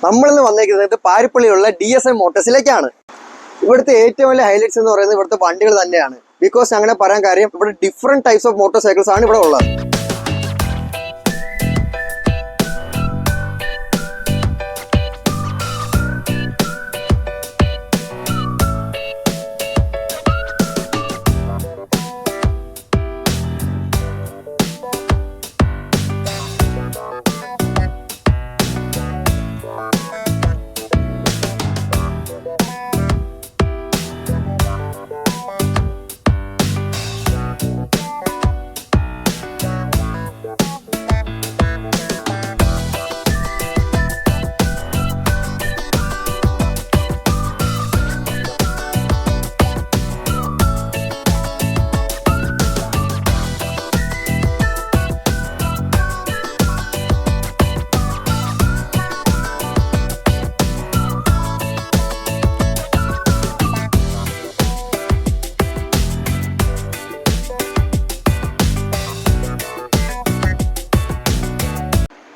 നമ്മളിന്ന് വന്നിരിക്കുന്നത് പാരിപ്പള്ളിയുള്ള DSM മോട്ടോഴ്സിലേക്കാണ്. ഇവിടുത്തെ ഏറ്റവും വലിയ ഹൈലൈറ്റ്സ് എന്ന് പറയുന്നത് ഇവിടുത്തെ വണ്ടികൾ തന്നെയാണ്. ബിക്കോസ് അങ്ങനെ പറയാൻ കാര്യം ഇവിടെ different types of motor cycles ആണ് ഇവിടെ ഉള്ളത്.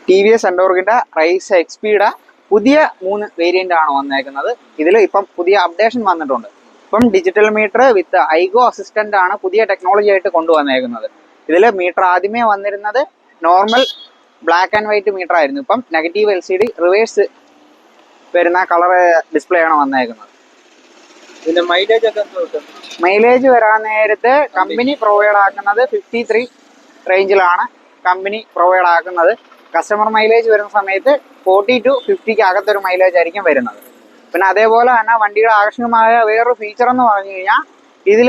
TVS എൻഡോർക്കിന്റെ റൈസ് XPയുടെ പുതിയ 3 വേരിയന്റ് ആണ് വന്നേക്കുന്നത്. ഇതിൽ ഇപ്പം പുതിയ അപ്ഡേഷൻ വന്നിട്ടുണ്ട്. ഇപ്പം digital meter with iGo assistant ആണ് പുതിയ ടെക്നോളജി ആയിട്ട് കൊണ്ടുവന്നേക്കുന്നത്. ഇതിൽ മീറ്റർ ആദ്യമേ വന്നിരുന്നത് normal black and white meter ആയിരുന്നു. ഇപ്പം നെഗറ്റീവ് LCD റിവേഴ്സ് വരുന്ന കളർ ഡിസ്പ്ലേ ആണ് വന്നേക്കുന്നത്. ഇതിന്റെ മൈലേജ് ഒക്കെ മൈലേജ് വരാൻ നേരത്ത് കമ്പനി പ്രൊവൈഡ് ആക്കുന്നത് 53 റേഞ്ചിലാണ് കമ്പനി പ്രൊവൈഡ് ആക്കുന്നത്. കസ്റ്റമർ മൈലേജ് വരുന്ന സമയത്ത് 40 to 50 അകത്തൊരു മൈലേജ് ആയിരിക്കും വരുന്നത്. പിന്നെ അതേപോലെ തന്നെ വണ്ടിയുടെ ആകർഷകമായ വേറൊരു ഫീച്ചർ എന്ന് പറഞ്ഞു കഴിഞ്ഞാൽ ഇതിൽ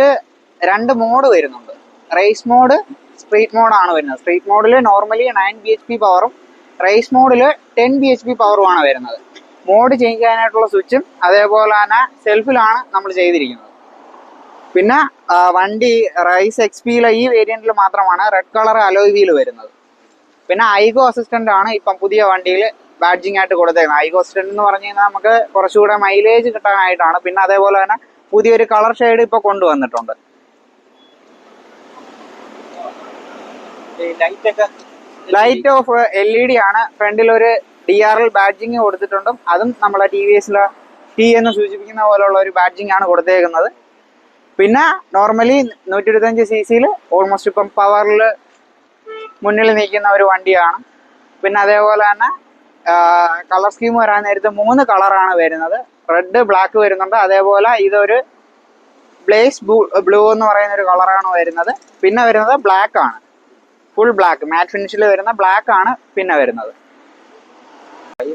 2 മോഡ് വരുന്നുണ്ട്. റേസ് മോഡ്, സ്ട്രീറ്റ് മോഡാണ് വരുന്നത്. സ്ട്രീറ്റ് മോഡിൽ നോർമലി 9 bhp പവറും റേസ് മോഡിൽ 10 bhp പവറുമാണ് വരുന്നത്. മോഡ് ചേഞ്ച് ചെയ്യാനായിട്ടുള്ള സ്വിച്ചും അതേപോലെ തന്നെ സെൽഫിലാണ് നമ്മൾ ചെയ്തിരിക്കുന്നത്. പിന്നെ വണ്ടി റൈസ് XPയിലെ ഈ വേരിയന്റിൽ മാത്രമാണ് റെഡ് കളർ അലോയ് വീൽ വരുന്നത്. പിന്നെ ഐഗോ അസിസ്റ്റന്റ് ആണ് ഇപ്പം പുതിയ വണ്ടിയിൽ ബാഡ്ജിങ് ആയിട്ട് കൊടുത്തേക്കുന്നത്. ഐഗോ അസിസ്റ്റന്റ് എന്ന് പറഞ്ഞു കഴിഞ്ഞാൽ നമുക്ക് കുറച്ചുകൂടെ മൈലേജ് കിട്ടാനായിട്ടാണ്. പിന്നെ അതേപോലെ തന്നെ പുതിയൊരു കളർ ഷെയ്ഡ് ഇപ്പൊ കൊണ്ടുവന്നിട്ടുണ്ട്. ലൈറ്റ് ഓഫ് LED ആണ്. ഫ്രണ്ടിൽ ഒരു DRL ബാഡ്ജിങ് കൊടുത്തിട്ടുണ്ട്. അതും നമ്മളെ TVSലെ T എന്ന് സൂചിപ്പിക്കുന്ന പോലുള്ള ഒരു ബാഡ്ജിങ് ആണ് കൊടുത്തേക്കുന്നത്. പിന്നെ നോർമലി 125 cc ഓൾമോസ്റ്റ് ഇപ്പം പവറിൽ മുന്നിൽ നിൽക്കുന്ന ഒരു വണ്ടിയാണ്. പിന്നെ അതേപോലെ തന്നെ കളർ സ്കീം വരാൻ നേരത്ത് 3 കളറാണ് വരുന്നത്. റെഡ്, ബ്ലാക്ക് വരുന്നുണ്ട്. അതേപോലെ ഇതൊരു ബ്ലേസ് ബ്ലൂ എന്ന് പറയുന്ന ഒരു കളറാണ് വരുന്നത്. പിന്നെ വരുന്നത് ബ്ലാക്ക് ആണ്, ഫുൾ ബ്ലാക്ക് മാറ്റ് ഫിനിഷിൽ വരുന്ന ബ്ലാക്ക് ആണ് പിന്നെ വരുന്നത്.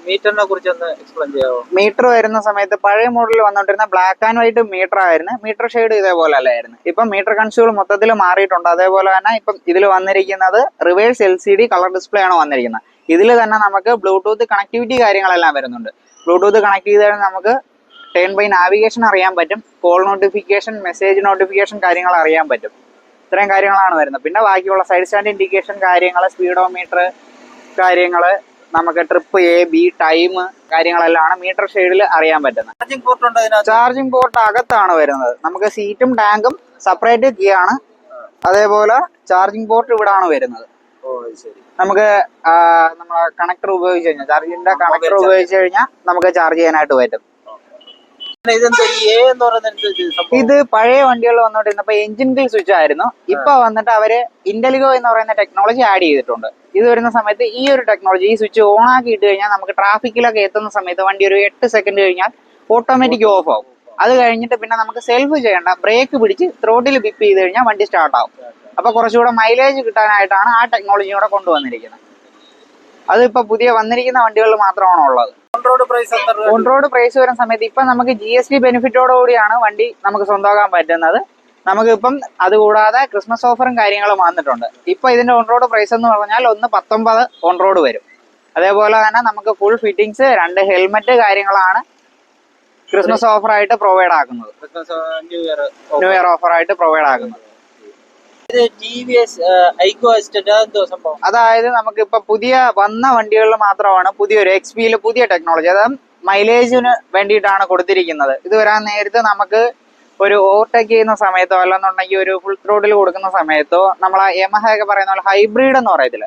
മീറ്ററിനെ കുറിച്ച് ഒന്ന് എക്സ്പ്ലെയിൻ ചെയ്യാമോ? മീറ്റർ വരുന്ന സമയത്ത് പഴയ മോഡലിൽ വന്നുകൊണ്ടിരുന്ന ബ്ലാക്ക് ആൻഡ് വൈറ്റ് മീറ്റർ ആയിരുന്നു. മീറ്റർ ഷെയ്ഡ് ഇതേപോലെ അല്ലായിരുന്നു. ഇപ്പം മീറ്റർ കൺസോൾ മൊത്തത്തിൽ മാറിയിട്ടുണ്ട്. അതേപോലെ തന്നെ ഇപ്പം ഇതിൽ വന്നിരിക്കുന്നത് റിവേഴ്സ് LCD കളർ ഡിസ്പ്ലേ ആണ് വന്നിരിക്കുന്നത്. ഇതിൽ തന്നെ നമുക്ക് ബ്ലൂടൂത്ത് കണക്ടിവിറ്റി കാര്യങ്ങളെല്ലാം വരുന്നുണ്ട്. ബ്ലൂടൂത്ത് കണക്ട് ചെയ്താൽ നമുക്ക് ടേൺ ബൈ നാവിഗേഷൻ അറിയാൻ പറ്റും, കോൾ നോട്ടിഫിക്കേഷൻ, മെസ്സേജ് നോട്ടിഫിക്കേഷൻ കാര്യങ്ങൾ അറിയാൻ പറ്റും. ഇത്രയും കാര്യങ്ങളാണ് വരുന്നത്. പിന്നെ ബാക്കിയുള്ള സൈഡ് സ്റ്റാൻഡ് ഇൻഡിക്കേഷൻ കാര്യങ്ങൾ, സ്പീഡോമീറ്റർ കാര്യങ്ങൾ, നമുക്ക് ട്രിപ്പ് A B ടൈം കാര്യങ്ങളെല്ലാം മീറ്റർ ഷെയ്ഡിൽ അറിയാൻ പറ്റുന്നത്. ചാർജിങ് പോർട്ട് അകത്താണ് വരുന്നത്. നമുക്ക് സീറ്റും ടാങ്കും സെപ്പറേറ്റ് കീ ആണ്. അതേപോലെ ചാർജിങ് പോർട്ട് ഇവിടാണ് വരുന്നത്. നമുക്ക് നമ്മളെ കണക്ടർ ഉപയോഗിച്ച് കഴിഞ്ഞാൽ, ചാർജിന്റെ കണക്ടർ ഉപയോഗിച്ച് കഴിഞ്ഞാൽ നമുക്ക് ചാർജ് ചെയ്യാനായിട്ട് പറ്റും. ഇത് പഴയ വണ്ടികൾ വന്നോണ്ടിരുന്നപ്പോ എഞ്ചിൻ കിൽ സ്വിച്ച് ആയിരുന്നു. ഇപ്പൊ വന്നിട്ട് അവര് ഇന്റലിഗോ എന്ന് പറയുന്ന ടെക്നോളജി ആഡ് ചെയ്തിട്ടുണ്ട്. ഇത് വരുന്ന സമയത്ത് ഈ ഒരു ടെക്നോളജി, ഈ സ്വിച്ച് ഓൺ ആക്കി ഇട്ട് കഴിഞ്ഞാൽ നമുക്ക് ട്രാഫിക്കിലൊക്കെ എത്തുന്ന സമയത്ത് വണ്ടി ഒരു 8 സെക്കൻഡ് കഴിഞ്ഞാൽ ഓട്ടോമാറ്റിക് ഓഫ് ആവും. അത് കഴിഞ്ഞിട്ട് പിന്നെ നമുക്ക് സെൽഫ് ചെയ്യേണ്ട, ബ്രേക്ക് പിടിച്ച് ത്രോട്ടിൽ ബിപ്പ് ചെയ്ത് കഴിഞ്ഞാൽ വണ്ടി സ്റ്റാർട്ട് ആവും. അപ്പൊ കുറച്ചുകൂടെ മൈലേജ് കിട്ടാനായിട്ടാണ് ആ ടെക്നോളജി കൂടെ കൊണ്ടുവന്നിരിക്കുന്നത്. അതിപ്പോ പുതിയ വന്നിരിക്കുന്ന വണ്ടികളിൽ മാത്രമാണ് ഉള്ളത്. ഓൺ റോഡ് പ്രൈസ് വരുന്ന സമയത്ത് ഇപ്പൊ നമുക്ക് GST ബെനിഫിറ്റോട് കൂടിയാണ് വണ്ടി നമുക്ക് സ്വന്തമാക്കാൻ പറ്റുന്നത്. നമുക്ക് ഇപ്പം അതുകൂടാതെ ക്രിസ്മസ് ഓഫറും കാര്യങ്ങളും വന്നിട്ടുണ്ട്. ഇപ്പൊ ഇതിന്റെ ഓൺ റോഡ് പ്രൈസ് എന്ന് പറഞ്ഞാൽ 119 ഓൺ റോഡ് വരും. അതേപോലെ തന്നെ നമുക്ക് ഫുൾ ഫിറ്റിംഗ്സ്, 2 ഹെൽമെറ്റ് കാര്യങ്ങളാണ് ക്രിസ്മസ് ഓഫർ ആയിട്ട് പ്രൊവൈഡ് ആക്കുന്നത്. ന്യൂ ഇയർ ഓഫർ ആയിട്ട് പ്രൊവൈഡ് ആക്കുന്നത്. അതായത് നമുക്ക് ഇപ്പൊ പുതിയ വന്ന വണ്ടികളിൽ മാത്രമാണ് പുതിയൊരു XPയിൽ പുതിയ ടെക്നോളജി, അതായത് മൈലേജിന് വേണ്ടിയിട്ടാണ് കൊടുത്തിരിക്കുന്നത്. ഇത് വരാൻ നേരത്തെ നമുക്ക് ഒരു ഓവർടേക്ക് ചെയ്യുന്ന സമയത്തോ അല്ലെന്നുണ്ടെങ്കിൽ ഒരു ഫുൾ ത്രോട്ടിൽ കൊടുക്കുന്ന സമയത്തോ നമ്മളെ യമഹ ഒക്കെ പറയുന്ന പോലെ ഹൈബ്രിഡ് എന്ന് പറയത്തില്ല,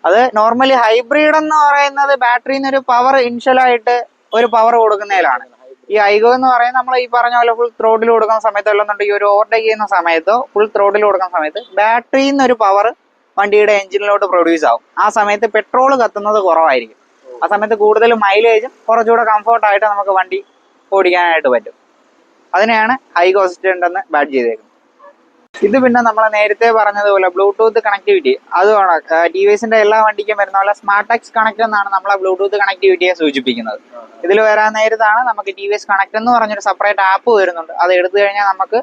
അത് നോർമലി ഹൈബ്രിഡ് എന്ന് പറയുന്നത് ബാറ്ററിന്ന് ഒരു പവർ ഇനിഷ്യലായിട്ട് ഒരു പവർ കൊടുക്കുന്നതിലാണ്. ഈ ഐഗോ എന്ന് പറയുന്നത് നമ്മൾ ഈ പറഞ്ഞ പോലെ ഫുൾ ത്രോഡിൽ കൊടുക്കുന്ന സമയത്തോ അല്ലെന്നുണ്ടെങ്കിൽ ഒരു ഓവർടേക്ക് ചെയ്യുന്ന സമയത്തോ ഫുൾ ത്രോഡിൽ കൊടുക്കുന്ന സമയത്ത് ബാറ്ററിയിൽ നിന്ന് ഒരു പവർ വണ്ടിയുടെ എഞ്ചിനിലോട്ട് പ്രൊഡ്യൂസ് ആവും. ആ സമയത്ത് പെട്രോൾ കത്തുന്നത് കുറവായിരിക്കും. ആ സമയത്ത് കൂടുതൽ മൈലേജും കുറച്ചുകൂടെ കംഫർട്ടായിട്ട് നമുക്ക് വണ്ടി ഓടിക്കാനായിട്ട് പറ്റും. അതിനെയാണ് ഐഗോ അസിസ്റ്റന്റ് എന്ന് ബാഡ് ചെയ്തേക്കുന്നത്. ഇത് പിന്നെ നമ്മൾ നേരത്തെ പറഞ്ഞതുപോലെ ബ്ലൂടൂത്ത് കണക്ടിവിറ്റി അതുമാണ് ടി വി എസിന്റെ എല്ലാ വണ്ടിക്കും വരുന്ന പോലെ സ്മാർട്ട് എക്സ് കണക്ട് എന്നാണ് നമ്മളെ ബ്ലൂടൂത്ത് കണക്ടിവിറ്റിയെ സൂചിപ്പിക്കുന്നത്. ഇതിൽ വരാൻ നേരത്താണ് നമുക്ക് ടി വി എസ് കണക്ട് എന്ന് പറഞ്ഞൊരു സെപ്പറേറ്റ് ആപ്പ് വരുന്നുണ്ട്. അത് എടുത്തു കഴിഞ്ഞാൽ നമുക്ക്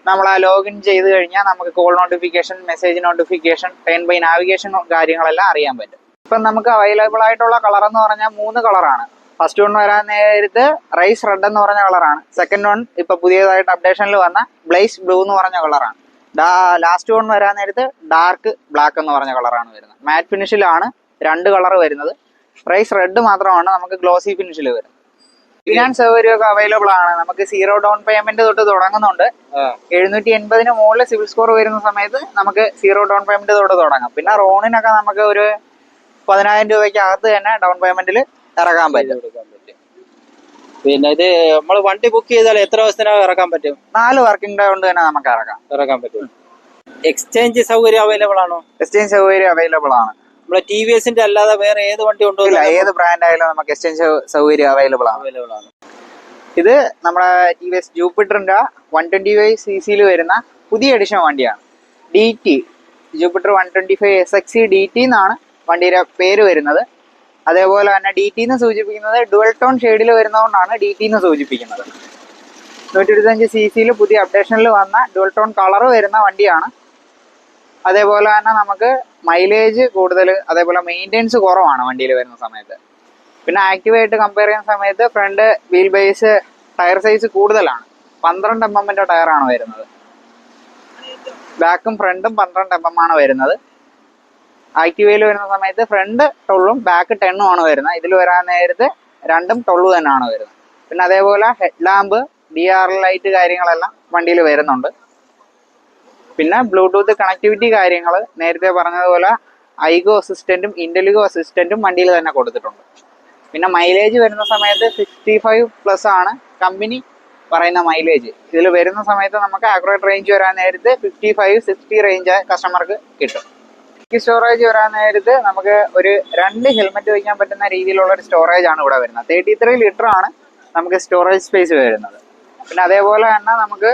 നമ്മളെ ലോഗിൻ ചെയ്ത് കഴിഞ്ഞാൽ നമുക്ക് call notification, message notification, turn by navigation കാര്യങ്ങളെല്ലാം അറിയാൻ പറ്റും. ഇപ്പം നമുക്ക് അവൈലബിൾ ആയിട്ടുള്ള കളർ എന്ന് പറഞ്ഞാൽ 3 കളറാണ്. ഫസ്റ്റ് വൺ വരാൻ നേരത്ത് റൈസ് റെഡ് എന്ന് പറഞ്ഞ കളറാണ്. സെക്കൻഡ് വൺ ഇപ്പൊ പുതിയതായിട്ട് അപ്ഡേഷനിൽ വന്ന ബ്ലേസ് ബ്ലൂ എന്ന് പറഞ്ഞ കളറാണ്. ലാസ്റ്റ് വൺ വരാൻ നേരത്ത് ഡാർക്ക് ബ്ലാക്ക് എന്ന് പറഞ്ഞ കളറാണ് വരുന്നത്. മാറ്റ് ഫിനിഷിലാണ് 2 കളർ വരുന്നത്. റൈസ് റെഡ് മാത്രമാണ് നമുക്ക് ഗ്ലോസി ഫിനിഷിൽ വരുന്നത്. ഫിനാൻസ് സൗകര്യമൊക്കെ അവൈലബിൾ ആണ്. നമുക്ക് 0 ഡൗൺ പേയ്മെന്റ് തൊട്ട് തുടങ്ങുന്നുണ്ട്. 780 മുകളിൽ സിവിൽ സ്കോർ വരുന്ന സമയത്ത് നമുക്ക് 0 ഡൗൺ പേയ്മെന്റ് തൊട്ട് തുടങ്ങാം. പിന്നെ റോണിനൊക്കെ നമുക്ക് ഒരു 10,000 രൂപയ്ക്ക് അകത്ത് തന്നെ ഡൗൺ പേയ്മെന്റിൽ ഇറക്കാൻ പറ്റും. പിന്നെ ഇത് നമ്മൾ വണ്ടി ബുക്ക് ചെയ്താൽ എത്ര ദിവസത്തിനകം ഇറക്കാൻ പറ്റും? 4 വർക്കിംഗ് ഡേ കൊണ്ട് തന്നെ നമുക്ക് ഇറക്കാൻ പറ്റും. എക്സ്ചേഞ്ച് സൗകര്യം അവൈലബിൾ ആണോ? എക്സ്ചേഞ്ച് സൗകര്യം അവൈലബിൾ ആണ്. നമ്മളെ ടി വി എസിന്റെ അല്ലാതെ വേറെ ഏത് വണ്ടി ഉണ്ടോ? ഇല്ല, ഏത് ബ്രാൻഡ് ആയാലും നമുക്ക് എക്സ്ചേഞ്ച് സൗകര്യം അവൈലബിൾ ആണ്. ഇത് നമ്മുടെ ടി വി എസ് ജൂപ്പിറ്ററിന്റെ 125cc വരുന്ന പുതിയ എഡിഷൻ വണ്ടിയാണ്. DT ജൂപ്പിറ്റർ 125 SXE DT എന്നാണ് വണ്ടിയുടെ പേര് വരുന്നത്. അതേപോലെ തന്നെ DT എന്ന് സൂചിപ്പിക്കുന്നത് ഡുവൽ ടോൺ ഷെയ്ഡിൽ വരുന്നതുകൊണ്ടാണ് DT എന്ന് സൂചിപ്പിക്കുന്നത്. 125cc പുതിയ അപ്ഡേഷനിൽ വന്ന ഡുവൽ ടോൺ കളർ വരുന്ന വണ്ടിയാണ്. അതേപോലെ തന്നെ നമുക്ക് മൈലേജ് കൂടുതൽ, അതേപോലെ മെയിൻ്റെനൻസ് കുറവാണ് വണ്ടിയിൽ വരുന്ന സമയത്ത്. പിന്നെ ആക്റ്റീവായിട്ട് കമ്പയർ ചെയ്യുന്ന സമയത്ത് front wheel base tyre size കൂടുതലാണ്. 12 mm ടയറാണ് വരുന്നത്. ബാക്കും ഫ്രണ്ടും 12 mm ആണ് വരുന്നത്. ആക്റ്റീവയിൽ വരുന്ന സമയത്ത് ഫ്രണ്ട് 12ഉം ബാക്ക് 10ഉം ആണ് വരുന്നത്. ഇതിൽ വരാൻ നേരത്ത് 2ഉം 12 തന്നെയാണ് വരുന്നത്. പിന്നെ അതേപോലെ ഹെഡ് ലാമ്പ്, DRL ലൈറ്റ് കാര്യങ്ങളെല്ലാം വണ്ടിയിൽ വരുന്നുണ്ട്. പിന്നെ ബ്ലൂടൂത്ത് കണക്ടിവിറ്റി കാര്യങ്ങൾ നേരത്തെ പറഞ്ഞതുപോലെ ഐഗോ അസിസ്റ്റന്റും ഇന്റലിഗോ അസിസ്റ്റന്റും വണ്ടിയിൽ തന്നെ കൊടുത്തിട്ടുണ്ട്. പിന്നെ മൈലേജ് വരുന്ന സമയത്ത് 65+ ആണ് കമ്പനി പറയുന്ന മൈലേജ്. ഇതിൽ വരുന്ന സമയത്ത് നമുക്ക് ആക്യുറേറ്റ് റേഞ്ച് വരാൻ നേരത്ത് 55-60 റേഞ്ച് കസ്റ്റമർക്ക് കിട്ടും. സ്റ്റോറേജ് വരാൻ നേരത്ത് നമുക്ക് ഒരു 2 ഹെൽമെറ്റ് വയ്ക്കാൻ പറ്റുന്ന രീതിയിലുള്ള ഒരു സ്റ്റോറേജ് ആണ് ഇവിടെ വരുന്നത്. 33 ലിറ്റർ ആണ് നമുക്ക് സ്റ്റോറേജ് സ്പേസ് വരുന്നത്. പിന്നെ അതേപോലെ തന്നെ നമുക്ക്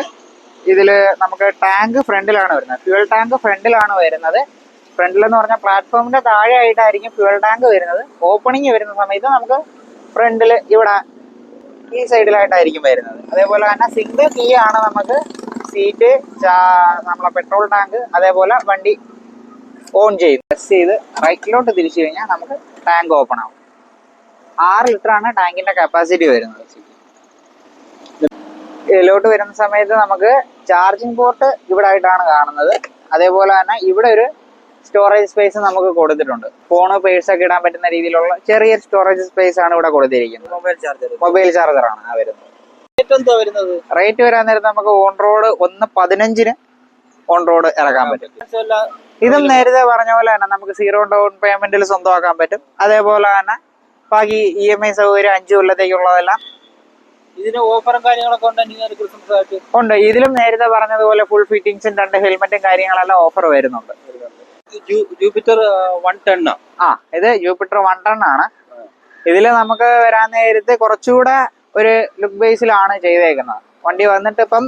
ടാങ്ക് ഫ്രണ്ടിലാണ് വരുന്നത്. ഫ്യൂൽ ടാങ്ക് ഫ്രണ്ടിലാണ് വരുന്നത്. ഫ്രണ്ടിൽ എന്ന് പറഞ്ഞാൽ പ്ലാറ്റ്ഫോമിന്റെ താഴെ ആയിട്ടായിരിക്കും ഫ്യൂൽ ടാങ്ക് വരുന്നത്. ഓപ്പണിങ് വരുന്ന സമയത്ത് നമുക്ക് ഫ്രണ്ടിൽ ഇവിടെ ഈ സൈഡിലായിട്ടായിരിക്കും വരുന്നത്. അതേപോലെ തന്നെ സിംഗിൾ കീ ആണ് നമുക്ക് സീറ്റ്, നമ്മളെ പെട്രോൾ ടാങ്ക്, അതേപോലെ വണ്ടി ഓൺ പ്രസ് ചെയ്ത് റൈറ്റിലോട്ട് തിരിച്ചു കഴിഞ്ഞാൽ നമുക്ക് ടാങ്ക് ഓപ്പൺ ആവും. 6 ലിറ്റർ ആണ് ടാങ്കിന്റെ കപ്പാസിറ്റി വരുന്നത്. ഇതിലോട്ട് വരുന്ന സമയത്ത് നമുക്ക് ചാർജിങ് പോർട്ട് ഇവിടെ ആയിട്ടാണ് കാണുന്നത്. അതേപോലെ തന്നെ ഇവിടെ ഒരു സ്റ്റോറേജ് സ്പേസ് നമുക്ക് കൊടുത്തിട്ടുണ്ട്. ഫോണ്, പേഴ്സ് ഒക്കെ ഇടാൻ പറ്റുന്ന രീതിയിലുള്ള ചെറിയ സ്റ്റോറേജ് സ്പേസ് ആണ് ഇവിടെ കൊടുത്തിരിക്കുന്നത്. മൊബൈൽ ചാർജർ ആണ് വരുന്നത്. റേറ്റ് വരാൻ നേരത്തെ നമുക്ക് ഓൺ റോഡ് 1.15 ഓൺ റോഡ് ഇറക്കാൻ പറ്റും. ഇതും നേരത്തെ പറഞ്ഞ പോലെ തന്നെ നമുക്ക് 0 ഡൗൺ പേയ്മെന്റിൽ സ്വന്തമാക്കാൻ പറ്റും. അതേപോലെ തന്നെ ബാക്കി EMI സൗകര്യം 5 കൊല്ലത്തേക്കുള്ളതെല്ലാം ഇതിന് ഓഫറും കാര്യങ്ങളൊക്കെ ഉണ്ട്. ഇതിലും നേരത്തെ പറഞ്ഞതുപോലെ ഫുൾ ഫിറ്റിംഗ്സും 2 ഹെൽമെറ്റും കാര്യങ്ങളെല്ലാം ഓഫർ വരുന്നുണ്ട്. ജൂപ്പിറ്റർ 110 ഇത് ജൂപ്പിറ്റർ 110 ആണ്. ഇതിൽ നമുക്ക് വരാൻ നേരത്ത് കുറച്ചുകൂടെ ഒരു ലുക്ക് ബേസിലാണ് ചെയ്തേക്കുന്നത്. വണ്ടി വന്നിട്ട് ഇപ്പം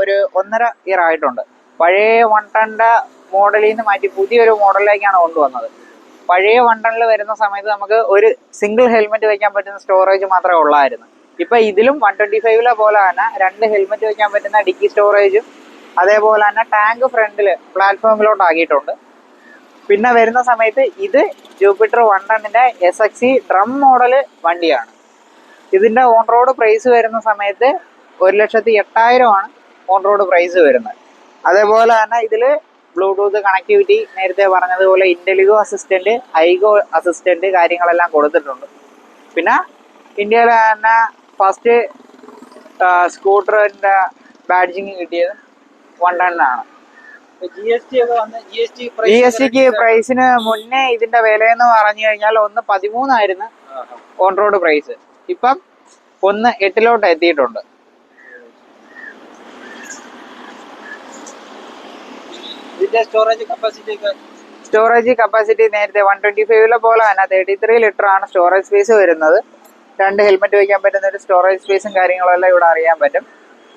ഒരു 1.5 ഇയർ ആയിട്ടുണ്ട്. പഴയ 110 മോഡലിൽ നിന്ന് മാറ്റി പുതിയൊരു മോഡലിലേക്കാണ് കൊണ്ടുവന്നത്. പഴയ 110 വരുന്ന സമയത്ത് നമുക്ക് ഒരു സിംഗിൾ ഹെൽമെറ്റ് വയ്ക്കാൻ പറ്റുന്ന സ്റ്റോറേജ് മാത്രമേ ഉള്ളായിരുന്നു. ഇപ്പൊ ഇതിലും 125 പോലെ തന്നെ 2 ഹെൽമെറ്റ് വയ്ക്കാൻ പറ്റുന്ന ഡിക്കി സ്റ്റോറേജും അതേപോലെ തന്നെ ടാങ്ക് ഫ്രണ്ടില് പ്ലാറ്റ്ഫോമിലോട്ട് ആക്കിയിട്ടുണ്ട്. പിന്നെ വരുന്ന സമയത്ത് ഇത് ജൂപ്പിറ്റർ 110ന്റെ SXE ഡ്രം മോഡല് വണ്ടിയാണ്. ഇതിന്റെ ഓൺ റോഡ് പ്രൈസ് വരുന്ന സമയത്ത് 1,08,000 ആണ് ഓൺ റോഡ് പ്രൈസ് വരുന്നത്. അതേപോലെ തന്നെ ഇതില് ബ്ലൂടൂത്ത് കണക്ടിവിറ്റി നേരത്തെ പറഞ്ഞതുപോലെ ഇന്റലിഗോ അസിസ്റ്റന്റ്, ഐഗോ അസിസ്റ്റന്റ് കാര്യങ്ങളെല്ലാം കൊടുത്തിട്ടുണ്ട്. പിന്നെ ഇന്ത്യയിലെ തന്നെ ഫസ്റ്റ് സ്കൂട്ടറിന്റെ ബാഡ്ജിങ് കിട്ടിയത് 110 ആണ്. GST ഒക്കെ വന്ന് ജി എസ് ടിക്ക് പ്രൈസിന് മുന്നേ ഇതിന്റെ വില എന്ന് പറഞ്ഞു കഴിഞ്ഞാൽ 1.13 ഓൺ റോഡ് പ്രൈസ്. ഇപ്പം 1.8 എത്തിയിട്ടുണ്ട്. ഇതിന്റെ സ്റ്റോറേജ് കപ്പാസിറ്റി നേരത്തെ 125 പോലെ തന്നെ 33 ലിറ്റർ ആണ് സ്റ്റോറേജ് സ്പേസ് വരുന്നത്. 2 ഹെൽമെറ്റ് വയ്ക്കാൻ പറ്റുന്ന ഒരു സ്റ്റോറേജ് സ്പേസും കാര്യങ്ങളും എല്ലാം ഇവിടെ അറിയാൻ പറ്റും.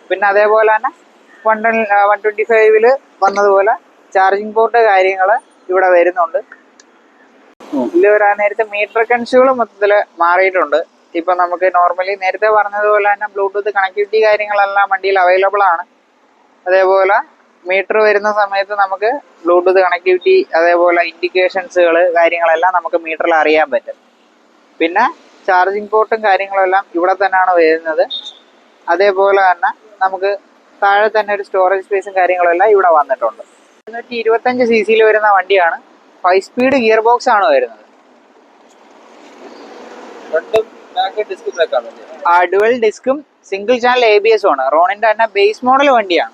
പിന്നെ അതേപോലെ തന്നെ 125 വന്നതുപോലെ ചാർജിങ് പോർട്ട് കാര്യങ്ങൾ ഇവിടെ വരുന്നുണ്ട്. ഇതിൽ വരാൻ നേരത്തെ മീറ്റർ കൺസുകൾ മൊത്തത്തിൽ മാറിയിട്ടുണ്ട്. ഇപ്പൊ നമുക്ക് നോർമലി നേരത്തെ പറഞ്ഞതുപോലെ തന്നെ ബ്ലൂടൂത്ത് കണക്ടിവിറ്റി കാര്യങ്ങളെല്ലാം വണ്ടിയിൽ അവൈലബിൾ ആണ്. അതേപോലെ മീറ്റർ വരുന്ന സമയത്ത് നമുക്ക് ബ്ലൂടൂത്ത് കണക്ടിവിറ്റി അതേപോലെ ഇൻഡിക്കേഷൻസുകൾ കാര്യങ്ങളെല്ലാം നമുക്ക് മീറ്ററിൽ അറിയാൻ പറ്റും. പിന്നെ ചാർജിങ് പോർട്ടും കാര്യങ്ങളും എല്ലാം ഇവിടെ തന്നെയാണ് വരുന്നത്. അതേപോലെ തന്നെ നമുക്ക് താഴെ തന്നെ ഒരു സ്റ്റോറേജ് സ്പേസും കാര്യങ്ങളും എല്ലാം ഇവിടെ വന്നിട്ടുണ്ട്. 225 cc വരുന്ന വണ്ടിയാണ്. 5 സ്പീഡ് ഗിയർ ബോക്സ് ആണ് വരുന്നത്. ഡുവൽ ഡിസ്കും സിംഗിൾ ചാനൽ ABS ആണ്. റോണിന്റെ തന്നെ ബേസ് മോഡൽ വണ്ടിയാണ്.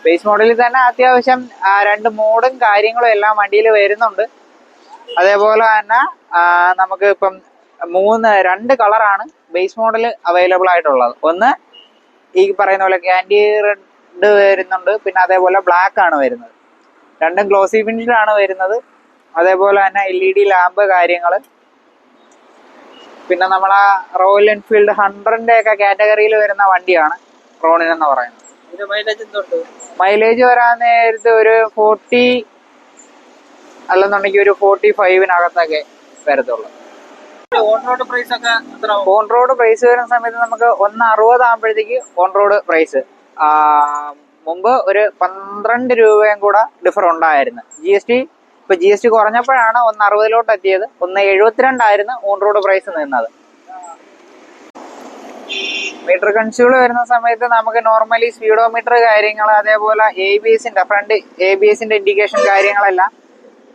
ബേസ് മോഡലിൽ തന്നെ അത്യാവശ്യം 2 മോഡും കാര്യങ്ങളും എല്ലാം വണ്ടിയിൽ വരുന്നുണ്ട്. അതേപോലെ തന്നെ നമുക്ക് ഇപ്പം 2 കളറാണ് ബേസ് മോഡൽ അവൈലബിൾ ആയിട്ടുള്ളത്. ഒന്ന് ഈ പറയുന്ന പോലെ ക്യാൻഡി റെഡ് വരുന്നുണ്ട്. പിന്നെ അതേപോലെ ബ്ലാക്ക് ആണ് വരുന്നത്. രണ്ടും ഗ്ലോസി ഫിനിഷിലാണ് വരുന്നത്. അതേപോലെ തന്നെ LED ലാമ്പ് കാര്യങ്ങൾ. പിന്നെ നമ്മളാ റോയൽ എൻഫീൽഡ് 100ന്റെ ഒക്കെ കാറ്റഗറിയിൽ വരുന്ന വണ്ടിയാണ് റോണിൻ എന്ന് പറയുന്നത്. മൈലേജ് വരാൻ നേരത്ത് ഒരു 40 അല്ലെന്നുണ്ടെങ്കിൽ ഒരു 45 വരത്തുള്ളൂ. ഓൺ റോഡ് പ്രൈസ് വരുന്ന സമയത്ത് നമുക്ക് 1.60 ആകുമ്പോഴത്തേക്ക് ഓൺ റോഡ് പ്രൈസ്. മുമ്പ് ഒരു 12 രൂപയും കൂടെ ഡിഫർ ഉണ്ടായിരുന്നു. GST കുറഞ്ഞപ്പോഴാണ് 1.60 എത്തിയത്. 1.72 ഓൺ റോഡ് പ്രൈസ് നിന്നത്. മീറ്റർ കൺസ്യൂൾ വരുന്ന സമയത്ത് നമുക്ക് നോർമലി സ്പീഡോമീറ്റർ കാര്യങ്ങൾ അതേപോലെ ഫ്രണ്ട് ABS ഇൻഡിക്കേഷൻ കാര്യങ്ങളെല്ലാം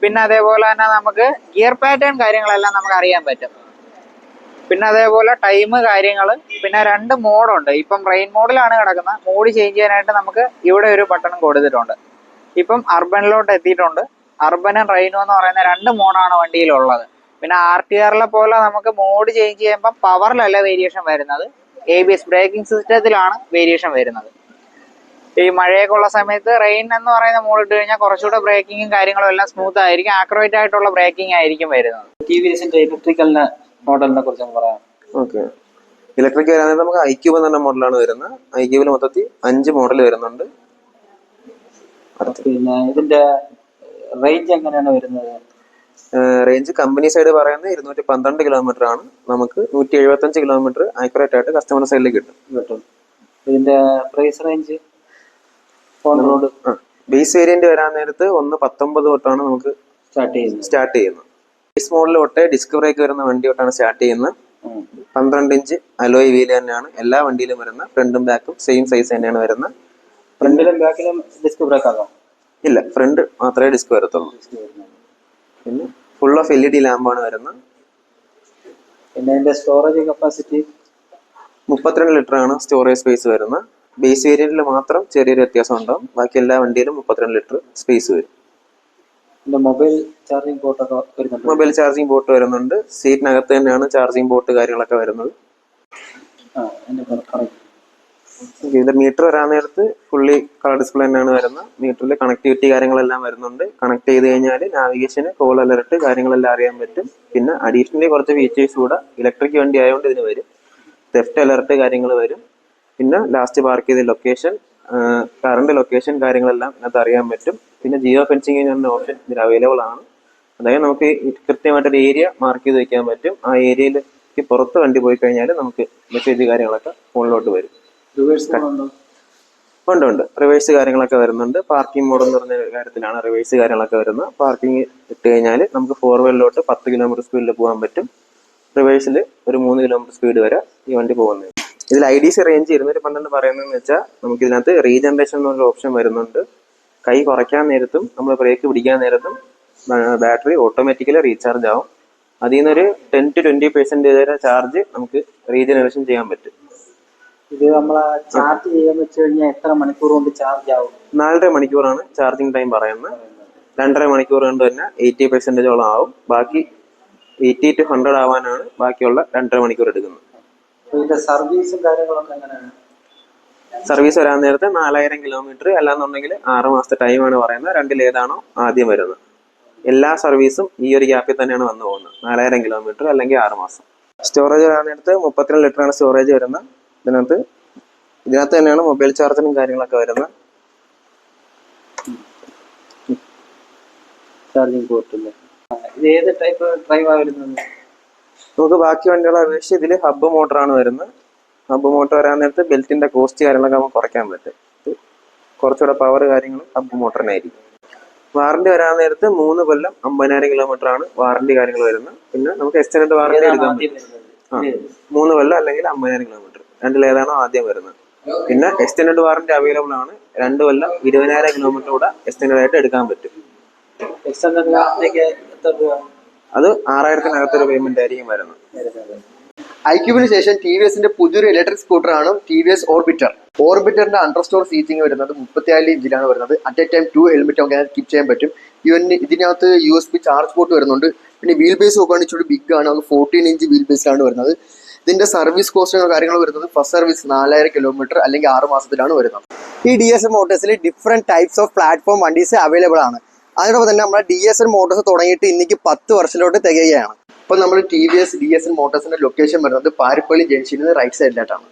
പിന്നെ അതേപോലെ തന്നെ നമുക്ക് ഗിയർ പാറ്റേൺ കാര്യങ്ങളെല്ലാം നമുക്ക് അറിയാൻ പറ്റും. പിന്നെ അതേപോലെ ടൈം കാര്യങ്ങൾ. പിന്നെ 2 മോഡുണ്ട്. ഇപ്പം റെയിൻ മോഡിലാണ് കിടക്കുന്നത്. മോഡ് ചേഞ്ച് ചെയ്യാനായിട്ട് നമുക്ക് ഇവിടെ ഒരു ബട്ടൺ കൊടുത്തിട്ടുണ്ട്. ഇപ്പം അർബനിലോട്ട് എത്തിയിട്ടുണ്ട്. അർബനും റെയിനും എന്ന് പറയുന്ന 2 മോഡാണ് വണ്ടിയിലുള്ളത്. പിന്നെ RTRലെ പോലെ നമുക്ക് മോഡ് ചേഞ്ച് ചെയ്യുമ്പോൾ പവറിലല്ല വേരിയേഷൻ വരുന്നത്. ABS ബ്രേക്കിംഗ് സിസ്റ്റത്തിലാണ് വേരിയേഷൻ വരുന്നത്. ഈ മഴയൊക്കെ ഉള്ള സമയത്ത് റെയിൻ എന്ന് പറയുന്ന മോഡ് ഇട്ട് കഴിഞ്ഞാൽ കുറച്ചുകൂടെ ബ്രേക്കിങ്ങും കാര്യങ്ങളും എല്ലാം സ്മൂത്ത് ആയിരിക്കും. ആക്യുറേറ്റ് ആയിട്ടുള്ള ബ്രേക്കിംഗ് ആയിരിക്കും വരുന്നത്. ഇലക്ട്രിക്കലിന്റെ മോഡലിനെ കുറിച്ച് പറയാം. ഓക്കെ, ഇലക്ട്രിക് വരാനായിട്ട് നമുക്ക് iQube എന്ന മോഡലാണ് വരുന്നത്. iQube മൊത്തത്തിൽ 5 മോഡൽ വരുന്നുണ്ട്. പിന്നെ ഇതിന്റെ റേഞ്ച് എങ്ങനെയാണ് വരുന്നത്? റേഞ്ച് കമ്പനി സൈഡ് പറയുന്നത് 212 കിലോമീറ്റർ ആണ്. നമുക്ക് 175 കിലോമീറ്റർ ആക്യുറേറ്റ് ആയിട്ട് കസ്റ്റമർ സൈഡിൽ കിട്ടും. ഇതിന്റെ പ്രൈസ് റേഞ്ച് ബേസ് വേരിയന്റ് വരാൻ നേരത്ത് 1.19 തൊട്ടാണ് നമുക്ക് സ്റ്റാർട്ട് ചെയ്യുന്നത്. ബേസ് മോഡൽ തൊട്ടേ ഡിസ്ക് ബ്രേക്ക് വരുന്ന വണ്ടി തൊട്ടാണ് സ്റ്റാർട്ട് ചെയ്യുന്നത്. 12 ഇഞ്ച് അലോയ് വീല് തന്നെയാണ് എല്ലാ വണ്ടിയിലും വരുന്നത്. ഫ്രണ്ടും ബാക്കും സെയിം സൈസ് തന്നെയാണ് വരുന്നത്. ഫ്രണ്ടിലും ബാക്കിലും ഡിസ്ക് ബ്രേക്ക് ആകാം? ഇല്ല, ഫ്രണ്ട് മാത്രമേ ഡിസ്ക് വരത്തുള്ളൂ. പിന്നെ ഫുൾ ഓഫ് LED ലാമ്പാണ് വരുന്നത്. പിന്നെ അതിന്റെ സ്റ്റോറേജ് കപ്പാസിറ്റി 32 ലിറ്റർ ആണ് സ്റ്റോറേജ് സ്പേസ് വരുന്നത്. ബേസ് വേരിയന്റിൽ മാത്രം ചെറിയൊരു വ്യത്യാസം ഉണ്ടാവും. ബാക്കി എല്ലാ വണ്ടിയിലും 32 ലിറ്റർ സ്പേസ് വരും. മൊബൈൽ ചാർജിങ് പോർട്ടൊക്കെ വരുന്നുണ്ട്. മൊബൈൽ ചാർജിങ് പോർട്ട് വരുന്നുണ്ട്. സീറ്റിനകത്ത് തന്നെയാണ് ചാർജിങ് പോർട്ട് കാര്യങ്ങളൊക്കെ വരുന്നത്. ഇതിന്റെ മീറ്റർ വരാൻ നേരത്ത് ഫുള്ളി കളർ ഡിസ്പ്ലേ തന്നെയാണ് വരുന്നത്. മീറ്ററിൽ കണക്ടിവിറ്റി കാര്യങ്ങളെല്ലാം വരുന്നുണ്ട്. കണക്ട് ചെയ്ത് കഴിഞ്ഞാൽ നാവിഗേഷന്, കോൾ അലർട്ട് കാര്യങ്ങളെല്ലാം അറിയാൻ പറ്റും. പിന്നെ അഡീഷണലി കുറച്ച് ഫീച്ചേഴ്സ് കൂടെ ഇലക്ട്രിക് വണ്ടി ആയതുകൊണ്ട് ഇതിന് വരും. തെഫ്റ്റ് അലർട്ട് കാര്യങ്ങൾ വരും. പിന്നെ ലാസ്റ്റ് പാർക്ക് ചെയ്ത ലൊക്കേഷൻ, കറണ്ട് ലൊക്കേഷൻ കാര്യങ്ങളെല്ലാം ഇതിനകത്ത് അറിയാൻ പറ്റും. പിന്നെ ജിയോ ഫെൻസിങ് എന്ന ഓപ്ഷൻ ഇതിൽ അവൈലബിൾ ആണ്. അതായത് നമുക്ക് കൃത്യമായിട്ടൊരു ഏരിയ മാർക്ക് ചെയ്ത് വെക്കാൻ പറ്റും. ആ ഏരിയയിലേക്ക് പുറത്ത് വണ്ടി പോയി കഴിഞ്ഞാൽ നമുക്ക് മെസ്സേജ് കാര്യങ്ങളൊക്കെ ഫോണിലോട്ട് വരും. ഉണ്ട് റിവേഴ്സ് കാര്യങ്ങളൊക്കെ വരുന്നുണ്ട്. പാർക്കിംഗ് മോഡ് എന്ന് പറഞ്ഞ കാര്യത്തിലാണ് റിവേഴ്സ് കാര്യങ്ങളൊക്കെ വരുന്നത്. പാർക്കിംഗ് ഇട്ട് കഴിഞ്ഞാൽ നമുക്ക് ഫോർവേഡിലോട്ട് 10 കിലോമീറ്റർ സ്പീഡിൽ പോകാൻ പറ്റും. റിവേഴ്സിൽ ഒരു 3 കിലോമീറ്റർ സ്പീഡ് വരെ ഈ വണ്ടി പോകുന്നത്. ഇതിൽ IDC റേഞ്ച് 212 പറയുന്നതെന്ന് വെച്ചാൽ നമുക്ക് ഇതിനകത്ത് റീജനറേഷൻ എന്നൊരു ഓപ്ഷൻ വരുന്നുണ്ട്. കൈ കുറയ്ക്കാൻ നേരത്തും നമ്മൾ ബ്രേക്ക് പിടിക്കാൻ നേരത്തും ബാറ്ററി ഓട്ടോമാറ്റിക്കലി റീചാർജ് ആവും. അതിൽ നിന്നൊരു 10 to 20% വരെ ചാർജ് നമുക്ക് റീജനറേഷൻ ചെയ്യാൻ പറ്റും. ഇത് നമ്മളെ ചാർജ് ചെയ്യാൻ വെച്ച് കഴിഞ്ഞാൽ എത്ര മണിക്കൂർ കൊണ്ട് ചാർജ് ആവും? 4.5 മണിക്കൂറാണ് ചാർജിങ് ടൈം പറയുന്നത്. 2.5 മണിക്കൂർ കൊണ്ട് തന്നെ 80% ആവും. ബാക്കി 80 to 100 ആവാനാണ് ബാക്കിയുള്ള 2.5 മണിക്കൂർ എടുക്കുന്നത്. ഇതിന്റെ സർവീസും കാര്യങ്ങളൊക്കെ എങ്ങനെയാണ്? സർവീസ് വരാൻ നേരത്തെ 4000 കിലോമീറ്റർ, അല്ലാന്നുണ്ടെങ്കിൽ 6 മാസത്തെ ടൈമാണ് പറയുന്നത്. രണ്ടിലേതാണോ ആദ്യം വരുന്നത്. എല്ലാ സർവീസും ഈ ഒരു ഗ്യാപ്പിൽ തന്നെയാണ് വന്നു പോകുന്നത്. 4000 കിലോമീറ്റർ അല്ലെങ്കിൽ 6 മാസം. സ്റ്റോറേജ് വരാൻ നേരത്ത് 32 ലിറ്ററാണ് സ്റ്റോറേജ് വരുന്നത്. ഇതിനകത്ത് തന്നെയാണ് മൊബൈൽ ചാർജറും കാര്യങ്ങളൊക്കെ വരുന്നത്. ചാർജിങ് പോർട്ടില്ല. ഇത് ഏത് ടൈപ്പ് ഡ്രൈവാണ് വരുന്നത്? നമുക്ക് ബാക്കി വണ്ടികളെ അപേക്ഷിച്ച് ഇതിൽ ഹബ്ബ് മോട്ടറാണ് വരുന്നത്. ഹബ്ബ് മോട്ടർ വരാൻ നേരത്ത് ബെൽറ്റിന്റെ കോസ്റ്റ് കാര്യങ്ങളൊക്കെ നമുക്ക് കുറയ്ക്കാൻ പറ്റും. കുറച്ചുകൂടെ പവർ കാര്യങ്ങളും ഹബ്ബ് മോട്ടറിനായിരിക്കും. വാറണ്ടി വരാൻ നേരത്ത് 3 കൊല്ലം 50,000 കിലോമീറ്റർ ആണ് വാറണ്ടി കാര്യങ്ങൾ വരുന്നത്. പിന്നെ നമുക്ക് എക്സ്റ്റൻഡ് വാറണ്ടി എടുക്കാൻ പറ്റും. 3 കൊല്ലം അല്ലെങ്കിൽ 50,000 കിലോമീറ്റർ, രണ്ടിലേതാണോ ആദ്യം വരുന്നത്. പിന്നെ എക്സ്റ്റൻഡ് വാറണ്ടി അവൈലബിൾ ആണ്. 2 കൊല്ലം 20,000 കിലോമീറ്റർ കൂടെ എക്സ്റ്റൻഡ് ആയിട്ട് എടുക്കാൻ പറ്റും. അത് 6,000-നകത്തൊരു പേയ്മെന്റ് ആയിരിക്കും വരുന്നത്. ഐക്യൂബിന് ശേഷം ടി വി എസിന്റെ പുതിയൊരു ഇലക്ട്രിക് സ്കൂട്ടറാണ് ടി വി എസ് ഓർബിറ്റർ. ഓർബിറ്ററിന്റെ അണ്ടർസ്റ്റോർ സീറ്റിംഗ് വരുന്നത് 34 ഇഞ്ചിലാണ് വരുന്നത്. അറ്റ് എ ടൈം 2 ഹെൽമെറ്റ് നമുക്ക് കീപ്പ് ചെയ്യാൻ പറ്റും. ഇതിനകത്ത് USB ചാർജ് പോർട്ട് വരുന്നുണ്ട്. പിന്നെ വീൽ ബേസ് നോക്കുകയാണെങ്കിൽ ഇച്ചിരി ബിഗ് ആണ്. നമുക്ക് 14 ഇഞ്ച് വീൽ ബേസിലാണ് വരുന്നത്. ഇതിന്റെ സർവീസ് കോസ്റ്റ് കാര്യങ്ങൾ വരുന്നത് ഫസ്റ്റ് സർവീസ് 4000 കിലോമീറ്റർ അല്ലെങ്കിൽ 6 മാസത്തിലാണ് വരുന്നത്. ഈ DSL മോട്ടോഴ്സിൽ ഡിഫറെന്റ് ടൈപ്സ് ഓഫ് പ്ലാറ്റ്ഫോം വണ്ടീസ് അവൈലബിൾ ആണ്. അതിനോടൊപ്പം തന്നെ നമ്മുടെ DSL മോട്ടോഴ്സ് തുടങ്ങിയിട്ട് ഇന്നിക്ക് 10 വർഷത്തിലോട്ട് തികയുകയാണ്. അപ്പോൾ നമ്മൾ TVS DSL മോട്ടോഴ്സിന്റെ ലൊക്കേഷൻ വരുന്നത് പാരിപ്പള്ളി ജംഗ്ഷനിൽ നിന്ന് റൈറ്റ് സൈഡിലായിട്ടാണ്.